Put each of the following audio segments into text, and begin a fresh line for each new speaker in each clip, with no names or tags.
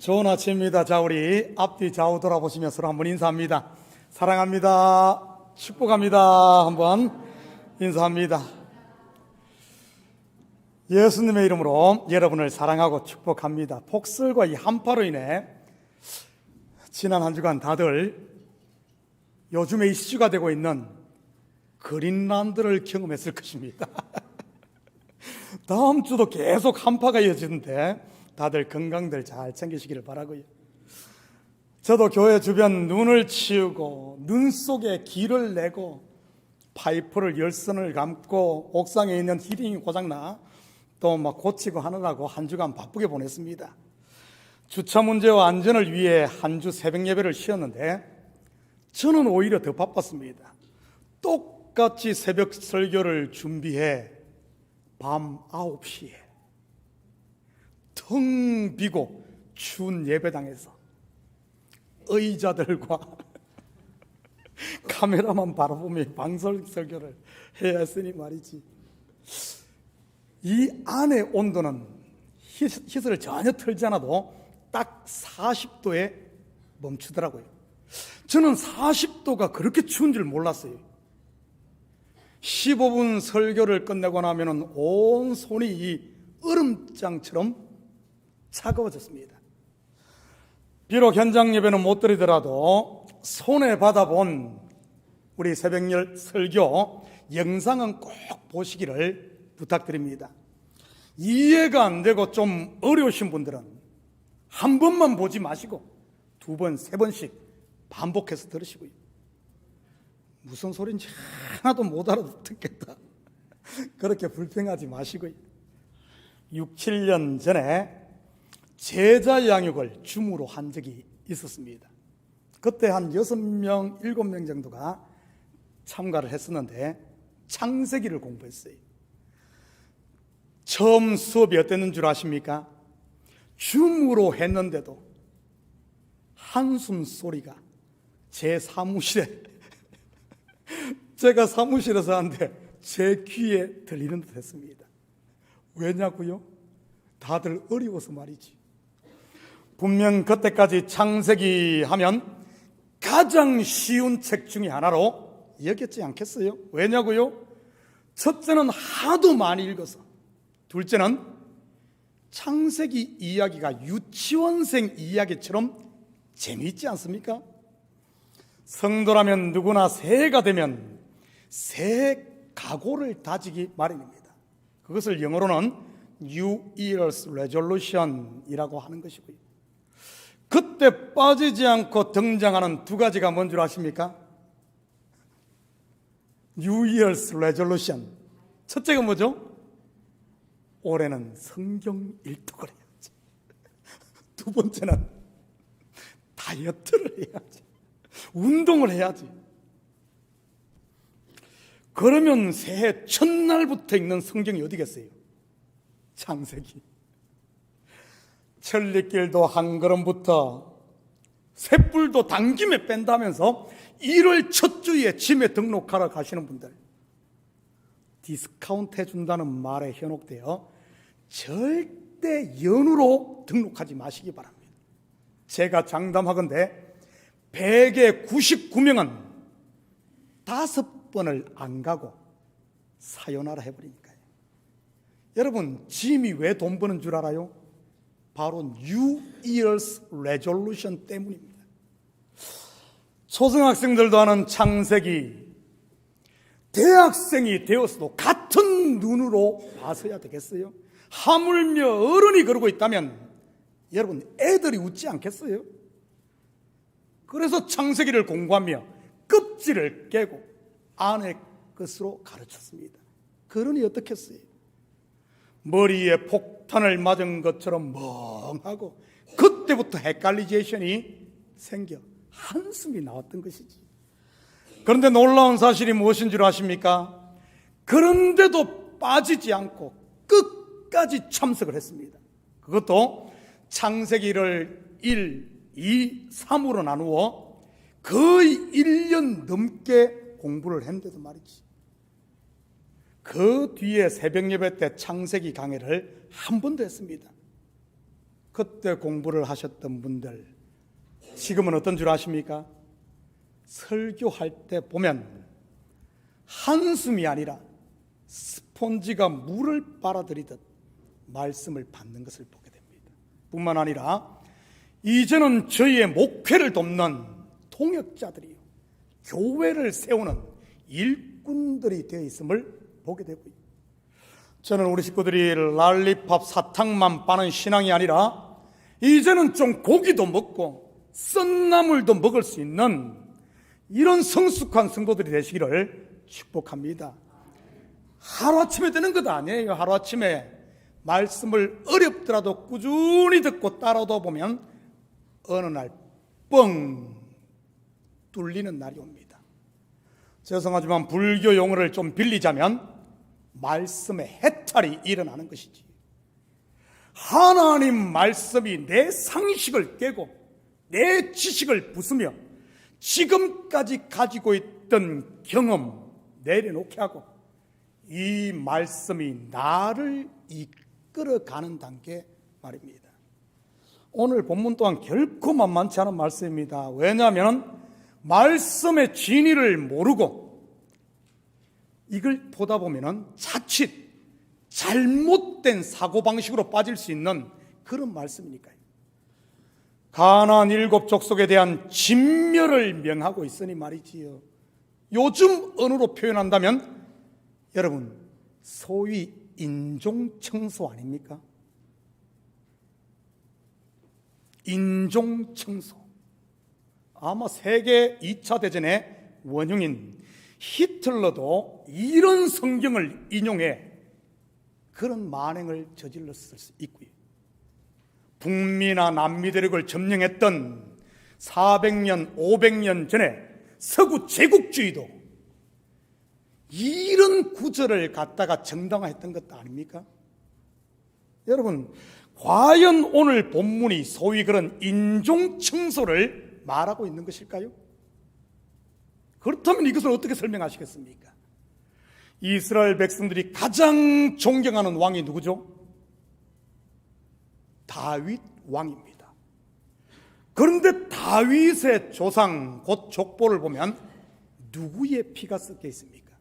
좋은 아침입니다. 자, 우리 앞뒤 좌우 돌아보시며 서로 한번 인사합니다. 사랑합니다. 축복합니다. 한번 인사합니다. 예수님의 이름으로 여러분을 사랑하고 축복합니다. 폭설과 이 한파로 인해 지난 한 주간 다들 요즘에 이슈가 되고 있는 그린란드를 경험했을 것입니다. 다음 주도 계속 한파가 이어지는데 다들 건강들 잘 챙기시기를 바라고요. 저도 교회 주변 눈을 치우고 눈 속에 길을 내고 파이프를 열선을 감고 옥상에 있는 히팅이 고장나 또 막 고치고 하느라고 한 주간 바쁘게 보냈습니다. 주차 문제와 안전을 위해 한 주 새벽 예배를 쉬었는데 저는 오히려 더 바빴습니다. 똑같이 새벽 설교를 준비해 밤 9시에 텅 비고 추운 예배당에서 의자들과 카메라만 바라보며 방송 설교를 해야 했으니 말이지. 이 안의 온도는 히터를 전혀 틀지 않아도 딱 40도에 멈추더라고요. 저는 40도가 그렇게 추운 줄 몰랐어요. 15분 설교를 끝내고 나면 온 손이 이 얼음장처럼 차가워졌습니다. 비록 현장 예배는 못 드리더라도 손에 받아본 우리 새벽 설교 영상은 꼭 보시기를 부탁드립니다. 이해가 안 되고 좀 어려우신 분들은 한 번만 보지 마시고 두 번, 세 번씩 반복해서 들으시고요. 무슨 소리인지 하나도 못 알아듣겠다 그렇게 불평하지 마시고요. 6, 7년 전에 제자 양육을 줌으로 한 적이 있었습니다. 그때 한 6명, 7명 정도가 참가를 했었는데 창세기를 공부했어요. 처음 수업이 어땠는 줄 아십니까? 줌으로 했는데도 한숨 소리가 제 사무실에 제가 사무실에서 하는데 제 귀에 들리는 듯 했습니다. 왜냐고요? 다들 어려워서 말이지. 분명 그때까지 창세기 하면 가장 쉬운 책 중에 하나로 여겼지 않겠어요? 왜냐고요? 첫째는 하도 많이 읽어서, 둘째는 창세기 이야기가 유치원생 이야기처럼 재미있지 않습니까? 성도라면 누구나 새해가 되면 새해 각오를 다지기 마련입니다. 그것을 영어로는 New Year's Resolution이라고 하는 것이고요. 그때 빠지지 않고 등장하는 두 가지가 뭔 줄 아십니까? New Year's Resolution. 첫째가 뭐죠? 올해는 성경 일독을 해야지. 두 번째는 다이어트를 해야지. 운동을 해야지. 그러면 새해 첫날부터 읽는 성경이 어디겠어요? 창세기. 천리길도 한 걸음부터 쇳불도 당김에 뺀다면서 1월 첫 주에 짐에 등록하러 가시는 분들, 디스카운트 해준다는 말에 현혹되어 절대 연으로 등록하지 마시기 바랍니다. 제가 장담하건대 100에 99명은 5번을 안 가고 사요나라 해버리니까요. 여러분, 짐이 왜 돈 버는 줄 알아요? 바로 New Year's Resolution 때문입니다. 초등학생들도 하는 창세기, 대학생이 되었어도 같은 눈으로 봐서야 되겠어요? 하물며 어른이 그러고 있다면 여러분, 애들이 웃지 않겠어요? 그래서 창세기를 공부하며 껍질을 깨고 안의 것으로 가르쳤습니다. 그러니 어떻겠어요? 머리에 폭탄을 맞은 것처럼 멍하고 그때부터 헷갈리제이션이 생겨 한숨이 나왔던 것이지. 그런데 놀라운 사실이 무엇인 줄 아십니까? 그런데도 빠지지 않고 끝까지 참석을 했습니다. 그것도 창세기를 1, 2, 3으로 나누어 거의 1년 넘게 공부를 했는데도 말이지. 그 뒤에 새벽 예배 때 창세기 강해를 한 번 더 했습니다. 그때 공부를 하셨던 분들 지금은 어떤 줄 아십니까? 설교할 때 보면 한숨이 아니라 스폰지가 물을 빨아들이듯 말씀을 받는 것을 보게 됩니다. 뿐만 아니라 이제는 저희의 목회를 돕는 통역자들이요, 교회를 세우는 일꾼들이 되어 있음을 보게 되고요. 저는 우리 식구들이 랄리팝 사탕만 빠는 신앙이 아니라 이제는 좀 고기도 먹고 썬나물도 먹을 수 있는 이런 성숙한 성도들이 되시기를 축복합니다. 하루아침에 되는 것 아니에요. 하루아침에 말씀을 어렵더라도 꾸준히 듣고 따라오다 보면 어느 날 뻥 뚫리는 날이 옵니다. 죄송하지만 불교 용어를 좀 빌리자면 말씀의 해탈이 일어나는 것이지, 하나님 말씀이 내 상식을 깨고 내 지식을 부수며 지금까지 가지고 있던 경험 내려놓게 하고 이 말씀이 나를 이끌어가는 단계 말입니다. 오늘 본문 또한 결코 만만치 않은 말씀입니다. 왜냐하면 말씀의 진리를 모르고 이걸 보다 보면 자칫 잘못된 사고방식으로 빠질 수 있는 그런 말씀이니까요. 가나안 7족속에 대한 진멸을 명하고 있으니 말이지요. 요즘 언어로 표현한다면 여러분, 소위 인종청소 아닙니까? 인종청소. 아마 세계 2차 대전의 원흉인 히틀러도 이런 성경을 인용해 그런 만행을 저질렀을 수 있고요. 북미나 남미 대륙을 점령했던 400년, 500년 전에 서구 제국주의도 이런 구절을 갖다가 정당화했던 것도 아닙니까? 여러분, 과연 오늘 본문이 소위 그런 인종청소를 말하고 있는 것일까요? 그렇다면 이것을 어떻게 설명하시겠습니까? 이스라엘 백성들이 가장 존경하는 왕이 누구죠? 다윗 왕입니다. 그런데 다윗의 조상 곧 족보를 보면 누구의 피가 섞여 있습니까?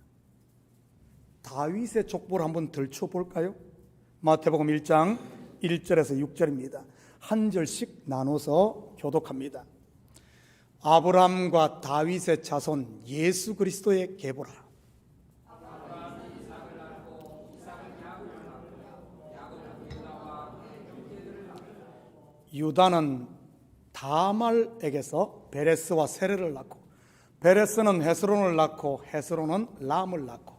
다윗의 족보를 한번 들춰볼까요? 마태복음 1장 1절에서 6절입니다. 한 절씩 나눠서 교독합니다. 아브라함과 다윗의 자손 예수 그리스도의 계보라. 유다는 다말에게서 베레스와 세레를 낳고, 베레스는 헤스론을 낳고, 헤스론은 람을 낳고,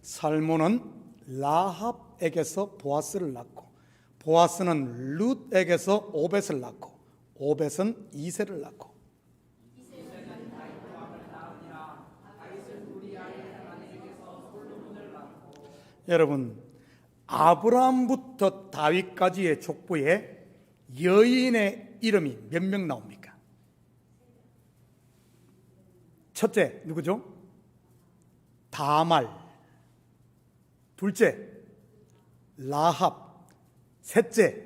살몬은 라합에게서 보아스를 낳고, 보아스는 룻에게서 오벳을 낳고, 오벳은 이세를 낳고, 여러분, 아브라함부터 다윗까지의 족보에 여인의 이름이 몇 명 나옵니까? 첫째 누구죠? 다말. 둘째 라합. 셋째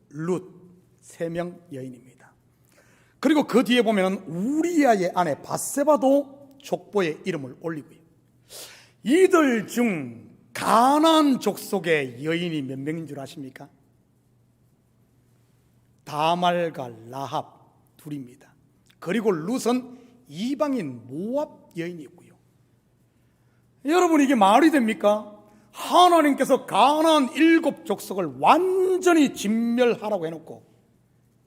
룻. 3명 여인입니다. 그리고 그 뒤에 보면 우리아의 아내 밧세바도 족보에 이름을 올리고요. 이들 중 가나안 족속의 여인이 몇 명인 줄 아십니까? 다말과 라합 둘입니다. 그리고 룻은 이방인 모압 여인이고요. 여러분, 이게 말이 됩니까? 하나님께서 가나안 7족속을 완전히 진멸하라고 해놓고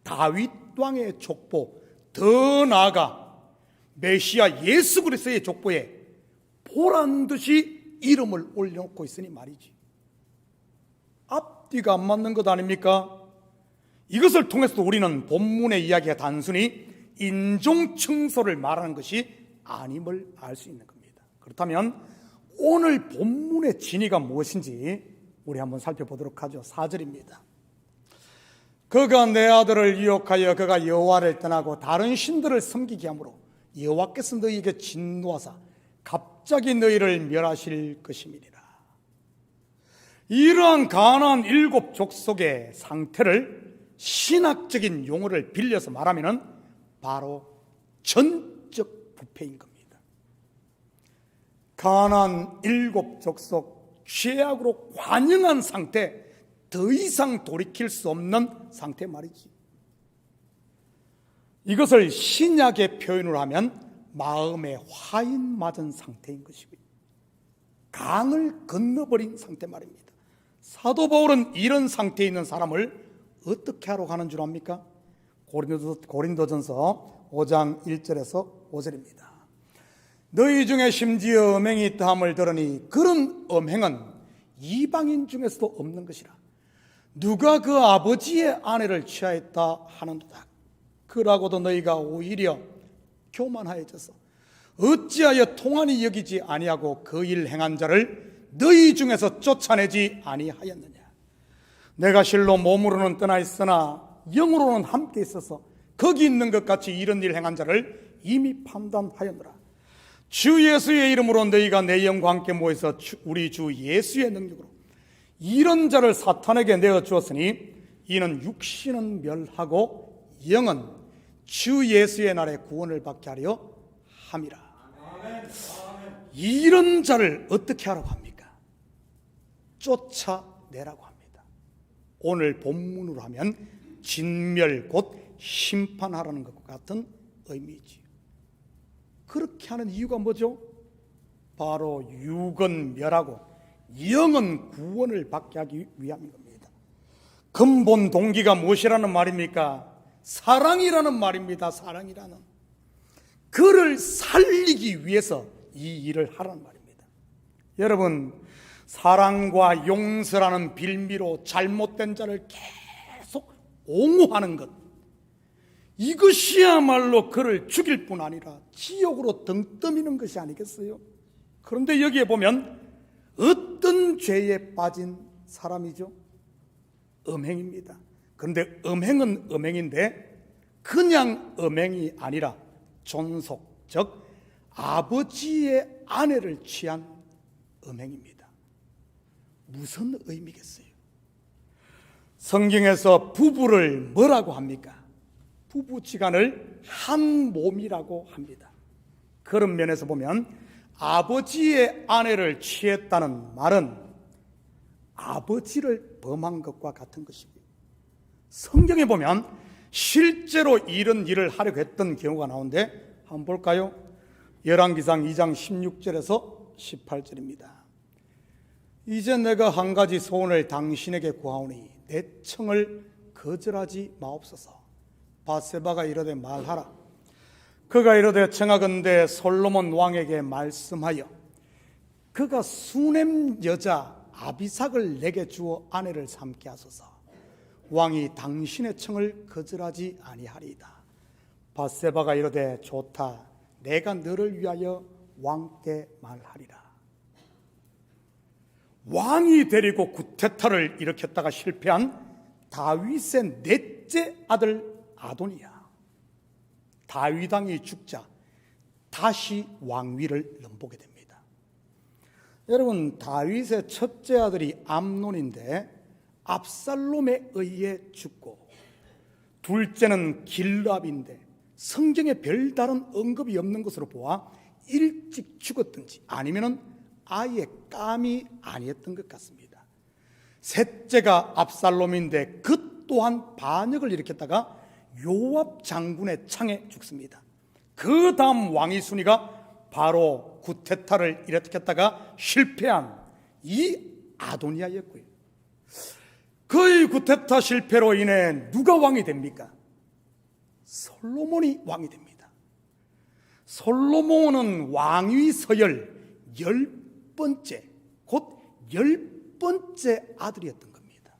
다윗 왕의 족보, 더 나아가 메시아 예수 그리스도의 족보에 보란듯이 이름을 올려놓고 있으니 말이지. 앞뒤가 안 맞는 것 아닙니까? 이것을 통해서도 우리는 본문의 이야기가 단순히 인종청소를 말하는 것이 아님을 알 수 있는 겁니다. 그렇다면 오늘 본문의 진위가 무엇인지 우리 한번 살펴보도록 하죠. 4절입니다. 그가 내 아들을 유혹하여 그가 여호와를 떠나고 다른 신들을 섬기게 하므로 여호와께서 너희에게 진노하사 갑자기 너희를 멸하실 것임이니라. 이러한 가나안 7 족속의 상태를 신학적인 용어를 빌려서 말하면 바로 전적 부패인 겁니다. 가나안 7 족속 죄악으로 관영한 상태, 더 이상 돌이킬 수 없는 상태 말이지. 이것을 신약의 표현을 하면 마음에 화인 맞은 상태인 것이고요. 강을 건너버린 상태 말입니다. 사도 바울은 이런 상태에 있는 사람을 어떻게 하러 가는 줄 압니까? 고린도전서 5장 1절에서 5절입니다. 너희 중에 심지어 음행이 있다 함을 들으니 그런 음행은 이방인 중에서도 없는 것이라. 누가 그 아버지의 아내를 취하였다 하는도다. 그러고도 너희가 오히려 교만하여져서 어찌하여 통한이 여기지 아니하고 그 일 행한 자를 너희 중에서 쫓아내지 아니하였느냐. 내가 실로 몸으로는 떠나 있으나 영으로는 함께 있어서 거기 있는 것 같이 이런 일 행한 자를 이미 판단하였노라. 주 예수의 이름으로 너희가 내 영과 함께 모여서 우리 주 예수의 능력으로 이런 자를 사탄에게 내어 주었으니 이는 육신은 멸하고 영은 주 예수의 날에 구원을 받게 하려 함이라. 이런 자를 어떻게 하라고 합니까? 쫓아내라고 합니다. 오늘 본문으로 하면 진멸 곧 심판하라는 것과 같은 의미이지요. 그렇게 하는 이유가 뭐죠? 바로 육은 멸하고 영은 구원을 받게 하기 위함인 겁니다. 근본 동기가 무엇이라는 말입니까? 사랑이라는 말입니다. 사랑이라는. 그를 살리기 위해서 이 일을 하라는 말입니다. 여러분, 사랑과 용서라는 빌미로 잘못된 자를 계속 옹호하는 것, 이것이야말로 그를 죽일 뿐 아니라 지옥으로 등 떠미는 것이 아니겠어요? 그런데 여기에 보면 어떤 죄에 빠진 사람이죠? 음행입니다. 그런데 음행은 음행인데 그냥 음행이 아니라 존속, 즉 아버지의 아내를 취한 음행입니다. 무슨 의미겠어요? 성경에서 부부를 뭐라고 합니까? 부부지간을 한 몸이라고 합니다. 그런 면에서 보면 아버지의 아내를 취했다는 말은 아버지를 범한 것과 같은 것이고요. 성경에 보면 실제로 이런 일을 하려고 했던 경우가 나오는데 한번 볼까요? 열왕기상 2장 16절에서 18절입니다. 이제 내가 한 가지 소원을 당신에게 구하오니 내 청을 거절하지 마옵소서. 밧세바가 이르되 말하라. 그가 이르되 청하건대 솔로몬 왕에게 말씀하여 그가 수넴 여자 아비삭을 내게 주어 아내를 삼게 하소서. 왕이 당신의 청을 거절하지 아니하리이다. 밧세바가 이르되 좋다. 내가 너를 위하여 왕께 말하리라. 왕이 데리고 구테타를 일으켰다가 실패한 다윗의 넷째 아들 아도니야. 다윗 왕이 죽자 다시 왕위를 넘보게 됩니다. 여러분, 다윗의 첫째 아들이 암논인데 압살롬에 의해 죽고, 둘째는 길압인데 성경에 별다른 언급이 없는 것으로 보아 일찍 죽었든지 아니면은 아예 감이 아니었던 것 같습니다. 셋째가 압살롬인데 그 또한 반역을 일으켰다가 요압 장군의 창에 죽습니다. 그 다음 왕위 순위가 바로 구테타를 일으켰다가 실패한 이 아도니아였고요. 그의 구테타 실패로 인해 누가 왕이 됩니까? 솔로몬이 왕이 됩니다. 솔로몬은 왕위 서열 10번째, 곧 10번째 아들이었던 겁니다.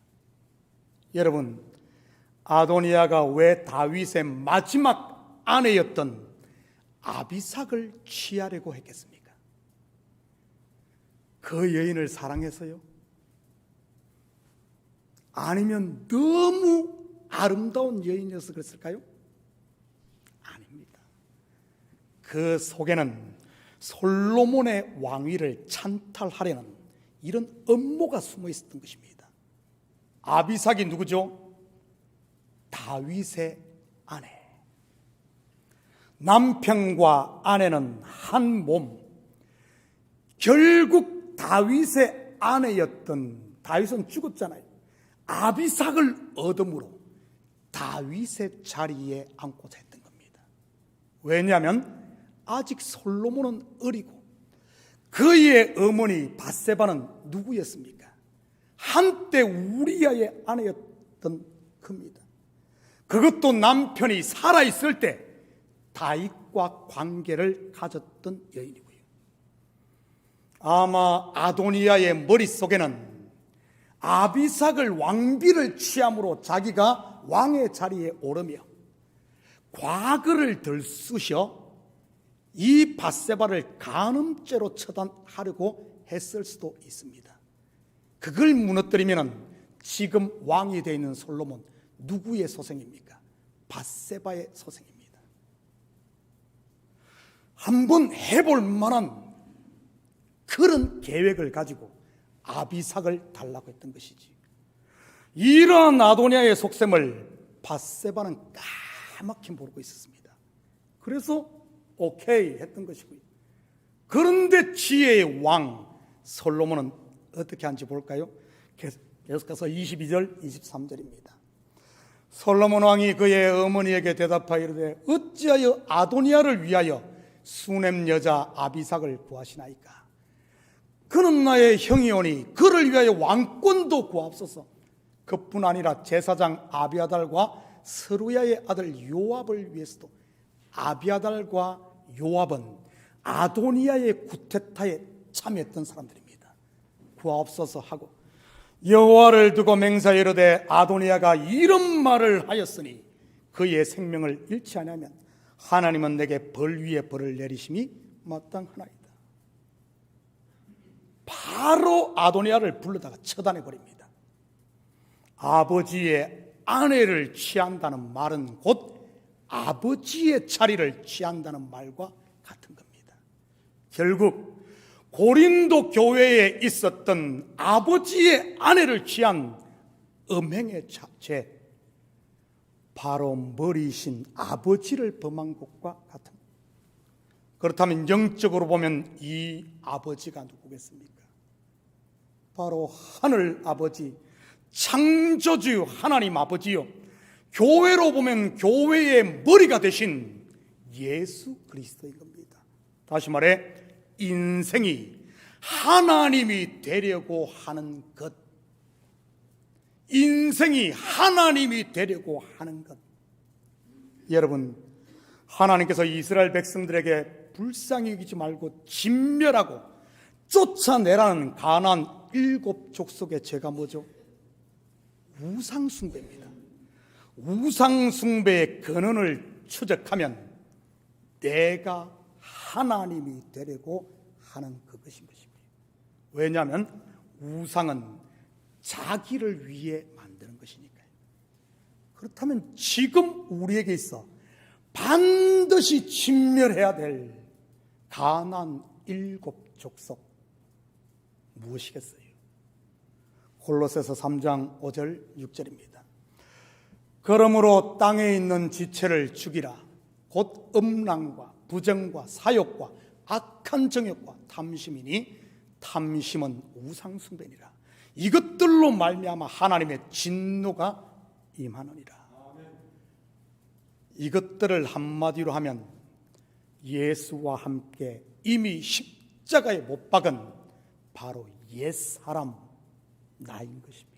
여러분, 아도니아가 왜 다윗의 마지막 아내였던 아비삭을 취하려고 했겠습니까? 그 여인을 사랑해서요? 아니면 너무 아름다운 여인이어서 그랬을까요? 아닙니다. 그 속에는 솔로몬의 왕위를 찬탈하려는 이런 음모가 숨어 있었던 것입니다. 아비삭이 누구죠? 다윗의 아내. 남편과 아내는 한 몸. 결국 다윗의 아내였던, 다윗은 죽었잖아요. 아비삭을 얻음으로 다윗의 자리에 앉고자 했던 겁니다. 왜냐하면 아직 솔로몬은 어리고 그의 어머니 밧세바는 누구였습니까? 한때 우리아의 아내였던 겁니다. 그것도 남편이 살아있을 때 다윗과 관계를 가졌던 여인이고요. 아마 아도니아의 머릿속에는 아비삭을 왕비를 취함으로 자기가 왕의 자리에 오르며 과거를 들쑤셔 이 밧세바를 간음죄로 처단하려고 했을 수도 있습니다. 그걸 무너뜨리면 지금 왕이 되어 있는 솔로몬 누구의 소생입니까? 밧세바의 소생입니다. 한번 해볼 만한 그런 계획을 가지고 아비삭을 달라고 했던 것이지. 이러한 아도니아의 속셈을 밧세바는 까맣게 모르고 있었습니다. 그래서 오케이 했던 것이고요. 그런데 지혜의 왕 솔로몬은 어떻게 한지 볼까요? 계속해서 22절 23절입니다. 솔로몬 왕이 그의 어머니에게 대답하여 이르되 어찌하여 아도니아를 위하여 수넴 여자 아비삭을 구하시나이까? 그는 나의 형이오니 그를 위하여 왕권도 구하옵소서. 그뿐 아니라 제사장 아비아달과 스루야의 아들 요압을 위해서도. 아비아달과 요압은 아도니아의 구테타에 참여했던 사람들입니다. 구하옵소서 하고 여호와를 두고 맹세하여 이르되 아도니아가 이런 말을 하였으니 그의 생명을 잃지 아니하면 하나님은 내게 벌 위에 벌을 내리심이 마땅하나이다. 바로 아도니아를 불러다가 처단해 버립니다. 아버지의 아내를 취한다는 말은 곧 아버지의 자리를 취한다는 말과 같은 겁니다. 결국 고린도 교회에 있었던 아버지의 아내를 취한 음행의 죄, 바로 머리신 아버지를 범한 것과 같은 겁니다. 그렇다면 영적으로 보면 이 아버지가 누구겠습니까? 바로 하늘 아버지, 창조주 하나님 아버지요, 교회로 보면 교회의 머리가 되신 예수 그리스도인 겁니다. 다시 말해 인생이 하나님이 되려고 하는 것, 인생이 하나님이 되려고 하는 것. 여러분, 하나님께서 이스라엘 백성들에게 불쌍히 여기지 말고 진멸하고 쫓아내라는 가나안 7족속의 죄가 뭐죠? 우상숭배입니다. 우상숭배의 근원을 추적하면 내가 하나님이 되려고 하는 그것인 것입니다. 왜냐하면 우상은 자기를 위해 만드는 것이니까요. 그렇다면 지금 우리에게 있어 반드시 진멸해야 될 가나안 7족속 무엇이겠어요? 골로새서 3장 5절 6절입니다. 그러므로 땅에 있는 지체를 죽이라. 곧 음란과 부정과 사욕과 악한 정욕과 탐심이니 탐심은 우상숭배니라. 이것들로 말미암아 하나님의 진노가 임하느니라. 이것들을 한마디로 하면 예수와 함께 이미 십자가에 못 박은 바로 옛사람 나인 것입니다.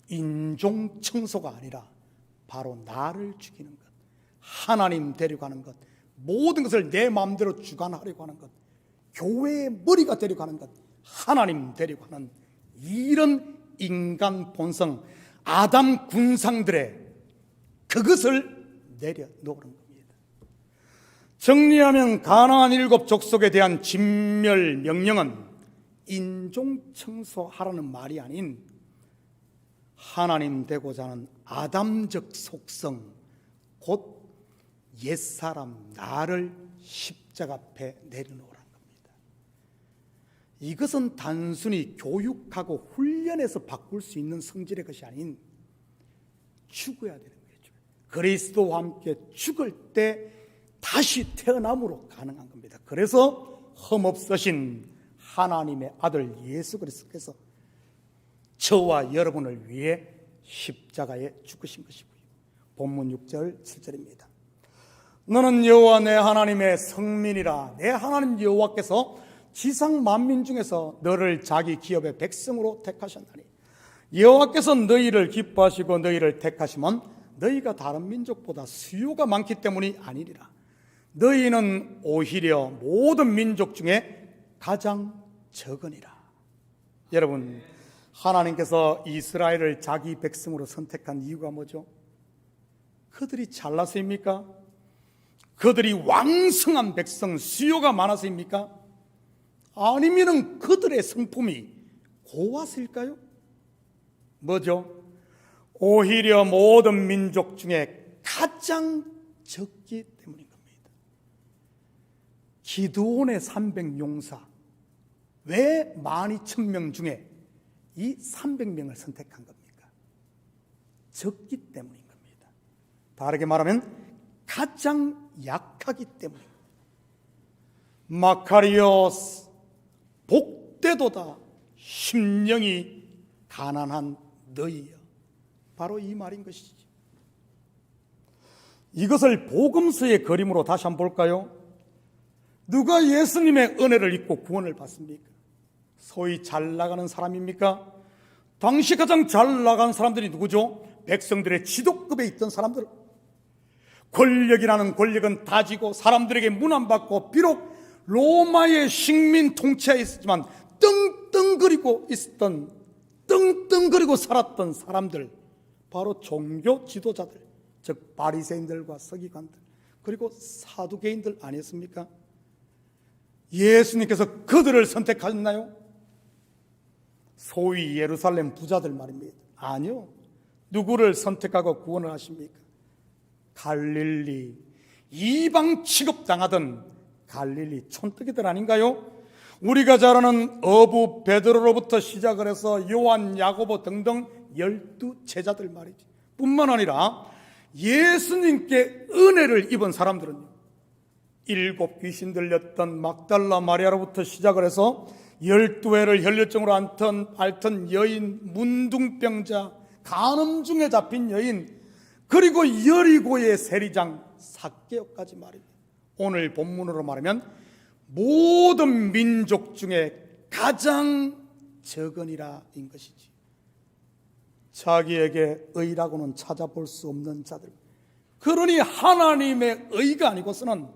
인종 청소가 아니라 바로 나를 죽이는 것, 하나님 되려고 하는 것, 모든 것을 내 마음대로 주관하려고 하는 것, 교회의 머리가 되려고 하는 것, 하나님 되려고 하는 이런 인간 본성, 아담 군상들의 그것을 내려놓는 겁니다. 정리하면 가나안 7족속에 대한 진멸 명령은 인종 청소하라는 말이 아닌 하나님 되고자 하는 아담적 속성, 곧 옛사람 나를 십자가 앞에 내려놓으라는 겁니다. 이것은 단순히 교육하고 훈련해서 바꿀 수 있는 성질의 것이 아닌 죽어야 되는 거죠. 그리스도와 함께 죽을 때 다시 태어남으로 가능한 겁니다. 그래서 흠없으신 하나님의 아들 예수 그리스도께서 저와 여러분을 위해 십자가에 죽으신 것이고요. 본문 6절 7절입니다. 너는 여호와 내 하나님의 성민이라. 내 하나님 여호와께서 지상 만민 중에서 너를 자기 기업의 백성으로 택하셨나니 여호와께서 너희를 기뻐하시고 너희를 택하시면 너희가 다른 민족보다 수요가 많기 때문이 아니리라. 너희는 오히려 모든 민족 중에 가장 적으니라. 여러분, 하나님께서 이스라엘을 자기 백성으로 선택한 이유가 뭐죠? 그들이 잘나서입니까? 그들이 왕성한 백성, 수요가 많아서입니까? 아니면 그들의 성품이 고와서일까요? 뭐죠? 오히려 모든 민족 중에 가장 적기 때문인 겁니다. 기드온의 300용사, 왜 12,000명 중에 이 300명을 선택한 겁니까? 적기 때문인 겁니다. 다르게 말하면 가장 약하기 때문입니다. 마카리오스, 복되도다 심령이 가난한 너희여. 바로 이 말인 것이지. 이것을 복음서의 그림으로 다시 한번 볼까요? 누가 예수님의 은혜를 입고 구원을 받습니까? 소위 잘 나가는 사람입니까? 당시 가장 잘 나간 사람들이 누구죠? 백성들의 지도급에 있던 사람들. 권력이라는 권력은 다지고 사람들에게 문안받고 비록 로마의 식민 통치하에 있었지만 떵떵거리고 있었던, 떵떵거리고 살았던 사람들, 바로 종교 지도자들, 즉 바리새인들과 서기관들, 그리고 사두개인들 아니었습니까? 예수님께서 그들을 선택하셨나요? 소위 예루살렘 부자들 말입니다. 아니요. 누구를 선택하고 구원을 하십니까? 갈릴리, 이방 취급당하던 갈릴리 촌뜨기들 아닌가요? 우리가 잘 아는 어부 베드로로부터 시작을 해서 요한, 야고보 등등 12 제자들 말이지. 뿐만 아니라 예수님께 은혜를 입은 사람들은요, 7 귀신 들렸던 막달라 마리아로부터 시작을 해서 12회를 혈류증으로 앓던 여인, 문둥병자, 간음 중에 잡힌 여인, 그리고 여리고의 세리장 삭개오까지 말입니다. 오늘 본문으로 말하면 모든 민족 중에 가장 적으니라인 것이지. 자기에게 의라고는 찾아볼 수 없는 자들, 그러니 하나님의 의가 아니고서는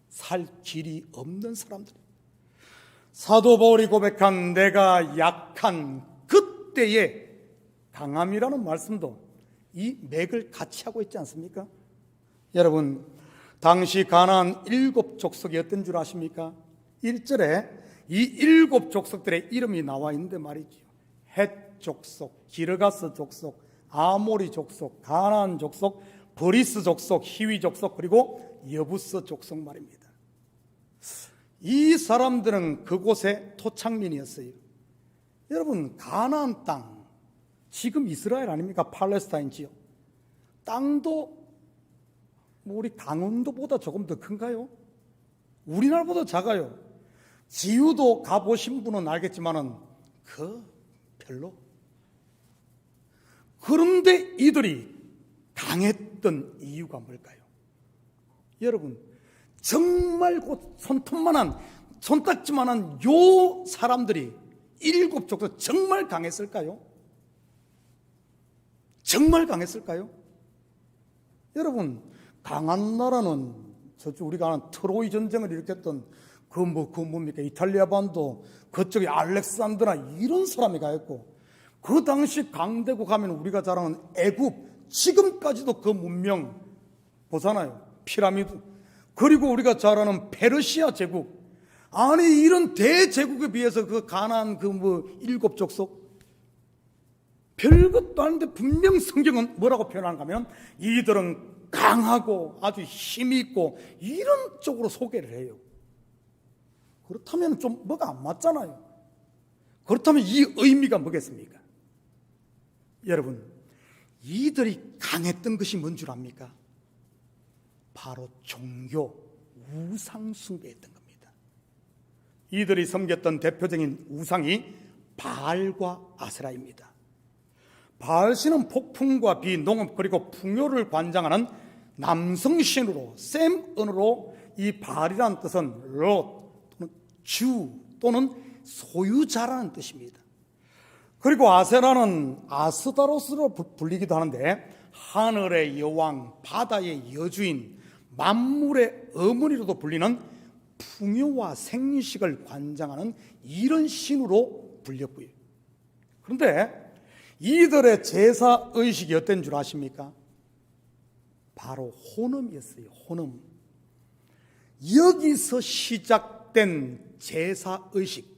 살 길이 없는 사람들. 사도 바울이 고백한 내가 약한 그때의 강함이라는 말씀도 이 맥을 같이 하고 있지 않습니까? 여러분, 당시 가나안 7 족속이 어떤 줄 아십니까? 1절에 이 7 족속들의 이름이 나와 있는데 말이죠. 헷 족속, 기르가스 족속, 아모리 족속, 가나안 족속, 브리스 족속, 히위 족속, 그리고 여부스 족속 말입니다. 이 사람들은 그곳의 토착민이었어요. 여러분, 가나안 땅, 지금 이스라엘 아닙니까? 팔레스타인 지역. 땅도 우리 강원도보다 조금 더 큰가요? 우리나라보다 작아요. 지우도 가보신 분은 알겠지만은 별로. 그런데 이들이 강했던 이유가 뭘까요? 여러분, 정말 곧 손딱지만한 요 사람들이 7 족속 정말 강했을까요? 정말 강했을까요? 여러분, 강한 나라는 저쪽 우리가 아는 트로이 전쟁을 일으켰던 뭡니까? 이탈리아 반도 그쪽에 알렉산드나 이런 사람이 가있고, 그 당시 강대국 가면 우리가 잘 아는 애굽, 지금까지도 그 문명 보잖아요. 피라미드. 그리고 우리가 잘 아는 페르시아 제국. 아니, 이런 대제국에 비해서 그 가나안 7 족속 별것도 아닌데 분명 성경은 뭐라고 표현하는가 하면 이들은 강하고 아주 힘있고 이런 쪽으로 소개를 해요. 그렇다면 좀 뭐가 안 맞잖아요. 그렇다면 이 의미가 뭐겠습니까? 여러분, 이들이 강했던 것이 뭔 줄 압니까? 바로 종교, 우상 숭배했던 겁니다. 이들이 섬겼던 대표적인 우상이 바알과 아세라입니다. 바알신은 폭풍과 비, 농업 그리고 풍요를 관장하는 남성신으로 셈언어로 이 바알이라는 뜻은 롯 또는 주 또는 소유자라는 뜻입니다. 그리고 아세라는 아스다로스로 불리기도 하는데 하늘의 여왕, 바다의 여주인, 만물의 어머니로도 불리는 풍요와 생식을 관장하는 이런 신으로 불렸고요. 그런데 이들의 제사 의식이 어떤 줄 아십니까? 바로 혼음이었어요. 혼음. 여기서 시작된 제사 의식,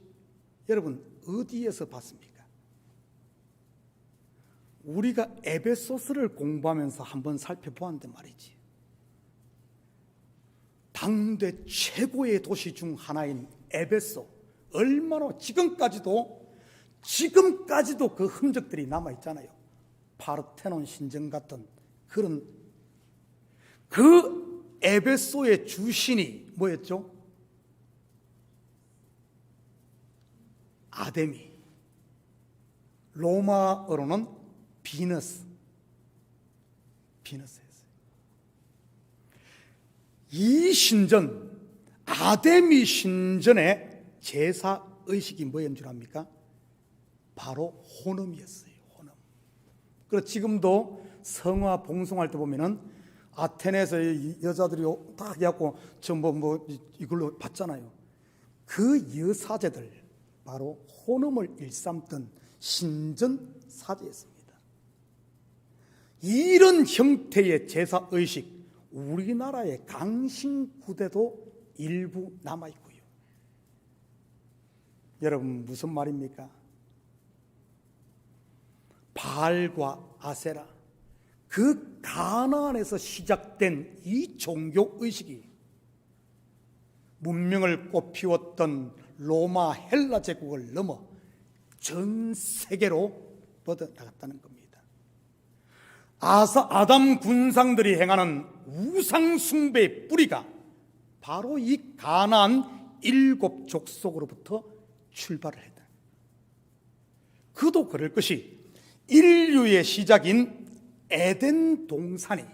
여러분 어디에서 봤습니까? 우리가 에베소스를 공부하면서 한번 살펴보았는데 말이지, 당대 최고의 도시 중 하나인 에베소, 얼마나 지금까지도 그 흔적들이 남아있잖아요. 파르테논 신전 같은 그런, 그 에베소의 주신이 뭐였죠? 아데미, 로마어로는 비너스였어요. 이 신전, 아데미 신전의 제사 의식이 뭐였는 줄 압니까? 바로 혼음이었어요. 혼음. 그래서 지금도 성화 봉송할 때 보면은 아테네에서 여자들이 딱 해갖고 전부 뭐 이걸로 받잖아요. 그 여사제들 바로 혼음을 일삼던 신전 사제였습니다. 이런 형태의 제사 의식, 우리나라의 강신구대도 일부 남아있고요. 여러분 무슨 말입니까? 바알과 아세라, 그 가나안에서 시작된 이 종교의식이 문명을 꽃피웠던 로마 헬라 제국을 넘어 전 세계로 뻗어나갔다는 겁니다. 아담 군상들이 행하는 우상 숭배의 뿌리가 바로 이 가나안 7 족속으로부터 출발을 했다. 그도 그럴 것이 인류의 시작인 에덴 동산이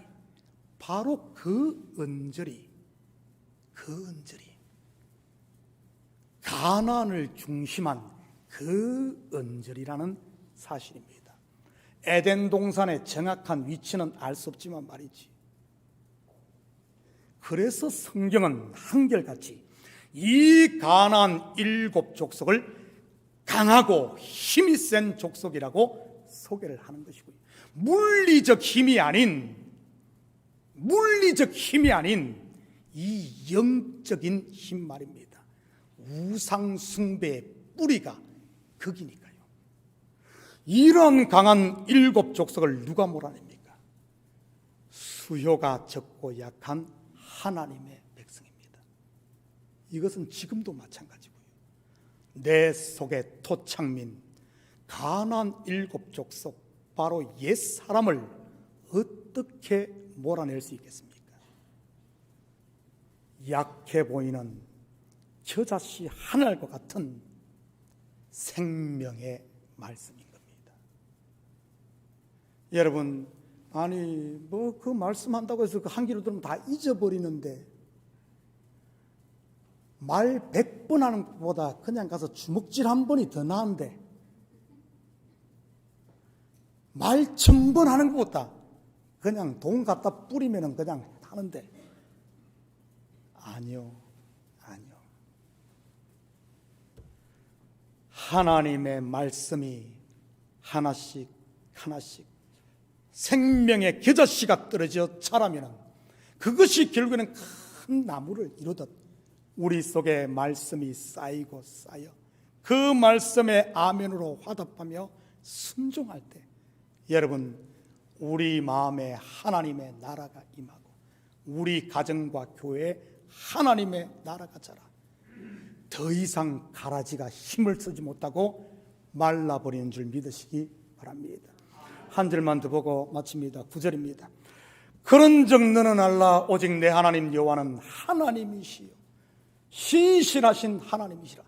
바로 그 언저리 가나안을 중심한 그 언저리라는 사실입니다. 에덴 동산의 정확한 위치는 알 수 없지만 말이지, 그래서 성경은 한결같이 이 가나안 7 족속을 강하고 힘이 센 족속이라고 소개를 하는 것이고요. 물리적 힘이 아닌 이 영적인 힘 말입니다. 우상 숭배의 뿌리가 거기니까요. 이런 강한 7 족속을 누가 몰아냅니까? 수요가 적고 약한 하나님의 백성입니다. 이것은 지금도 마찬가지고요. 내 속의 토착민 가나안 7 족속, 바로 옛 사람을 어떻게 몰아낼 수 있겠습니까? 약해 보이는 겨자씨 하늘과 같은 생명의 말씀인 겁니다. 여러분, 아니 뭐 그 말씀한다고 해서 그 한 귀로 들으면 다 잊어버리는데, 말 100번 하는 것보다 그냥 가서 주먹질 한 번이 더 나은데, 말 1000번 하는 것보다 그냥 돈 갖다 뿌리면 그냥 하는데, 아니요. 하나님의 말씀이 하나씩 생명의 겨자씨가 떨어져 자라면 그것이 결국에는 큰 나무를 이루듯 우리 속에 말씀이 쌓이고 쌓여 그 말씀에 아멘으로 화답하며 순종할 때, 여러분 우리 마음에 하나님의 나라가 임하고 우리 가정과 교회에 하나님의 나라가 자라 더 이상 가라지가 힘을 쓰지 못하고 말라버리는 줄 믿으시기 바랍니다. 한 절만 더 보고 마칩니다. 9절입니다. 그런즉 너는 알라 오직 내 하나님 여호와는 하나님이시요 신실하신 하나님이시라.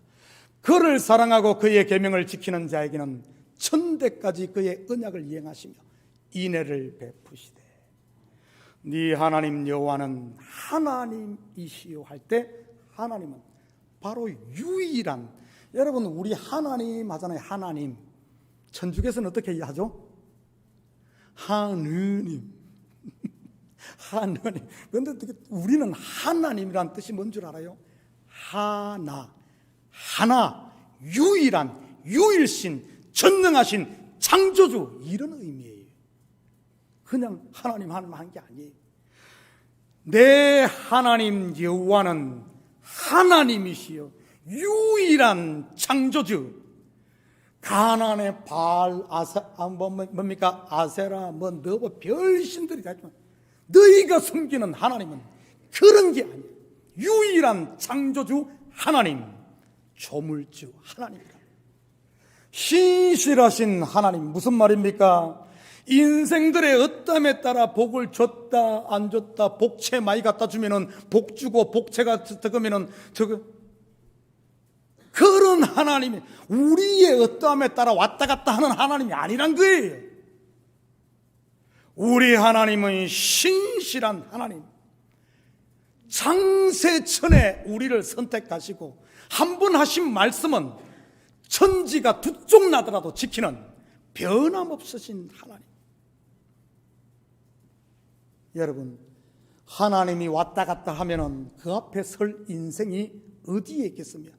그를 사랑하고 그의 계명을 지키는 자에게는 천대까지 그의 언약을 이행하시며 인애를 베푸시되 네 하나님 여호와는 하나님이시요 할 때 하나님은 바로 유일한, 여러분 우리 하나님 하잖아요. 하나님. 천주교에서는 어떻게 하죠? 하느님. 하느님. 그런데 우리는 하나님이란 뜻이 뭔 줄 알아요? 하나, 유일한, 유일신, 전능하신 창조주, 이런 의미예요. 그냥 하나님 한 게 아니에요. 내 하나님 여호와는 하나님이시여 유일한 창조주. 가나안의 바알, 뭡니까? 아세라, 너버 별신들이 다 있지만 너희가 섬기는 하나님은 그런 게 아니에요. 유일한 창조주 하나님, 조물주 하나님이다. 신실하신 하나님, 무슨 말입니까? 인생들의 어떠함에 따라 복을 줬다 안 줬다, 복채 많이 갖다 주면은 복 주고 복채가 적으면은 그런 하나님이 우리의 어떠함에 따라 왔다 갔다 하는 하나님이 아니란 거예요. 우리 하나님은 신실한 하나님, 장세천에 우리를 선택하시고 한 번 하신 말씀은 천지가 두 쪽 나더라도 지키는 변함없으신 하나님. 여러분, 하나님이 왔다 갔다 하면은 그 앞에 설 인생이 어디에 있겠으며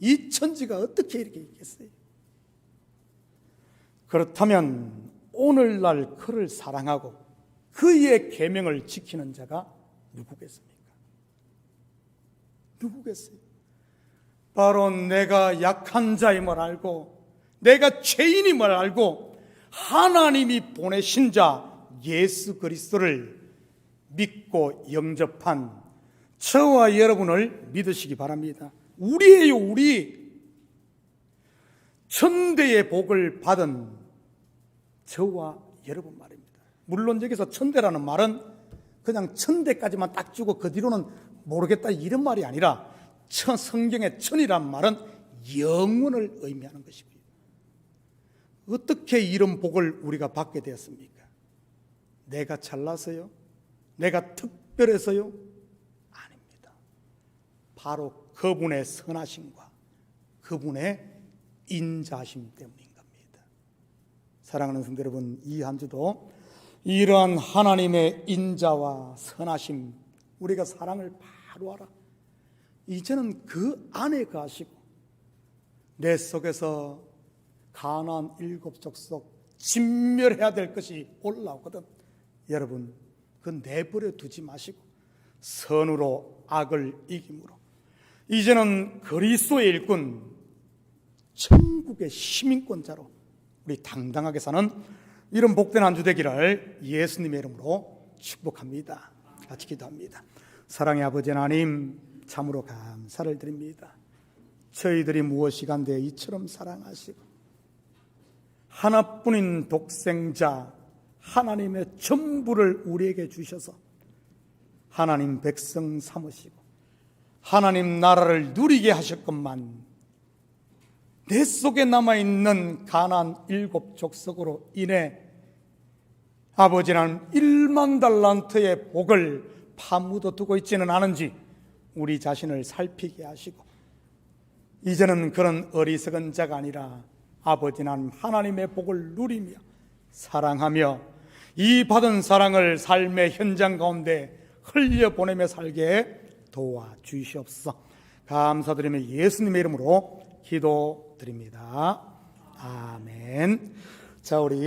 이 천지가 어떻게 이렇게 있겠어요? 그렇다면 오늘날 그를 사랑하고 그의 계명을 지키는 자가 누구겠습니까? 누구겠어요? 바로 내가 약한 자임을 알고 내가 죄인임을 알고 하나님이 보내신 자 예수 그리스도를 믿고 영접한 저와 여러분을 믿으시기 바랍니다. 우리예요, 우리. 천대의 복을 받은 저와 여러분 말입니다. 물론 여기서 천대라는 말은 그냥 천대까지만 딱 주고 그 뒤로는 모르겠다 이런 말이 아니라 성경의 천이란 말은 영원을 의미하는 것이고요. 어떻게 이런 복을 우리가 받게 되었습니까? 내가 잘나서요? 내가 특별해서요? 아닙니다. 바로 그분의 선하심과 그분의 인자심 때문인 겁니다. 사랑하는 성도 여러분, 이 한 주도 이러한 하나님의 인자와 선하심, 우리가 사랑을 바로 알아 이제는 그 안에 가시고 내 속에서 가나안 7 족속 진멸해야 될 것이 올라오거든. 여러분, 그 내버려 두지 마시고 선으로 악을 이김으로 이제는 그리스도의 일꾼, 천국의 시민권자로 우리 당당하게 사는 이런 복된 한 주 되기를 예수님의 이름으로 축복합니다. 같이 기도합니다. 사랑의 아버지 하나님, 참으로 감사를 드립니다. 저희들이 무엇이 간데 이처럼 사랑하시고 하나뿐인 독생자 하나님의 전부를 우리에게 주셔서 하나님 백성 삼으시고 하나님 나라를 누리게 하셨건만 내 속에 남아있는 가나안 7 족속으로 인해 아버지는 1만 달란트의 복을 파묻어 두고 있지는 않은지 우리 자신을 살피게 하시고 이제는 그런 어리석은 자가 아니라 아버지는 하나님의 복을 누리며 사랑하며 이 받은 사랑을 삶의 현장 가운데 흘려보내며 살게 도와주시옵소서. 감사드리며 예수님의 이름으로 기도드립니다. 아멘. 자, 우리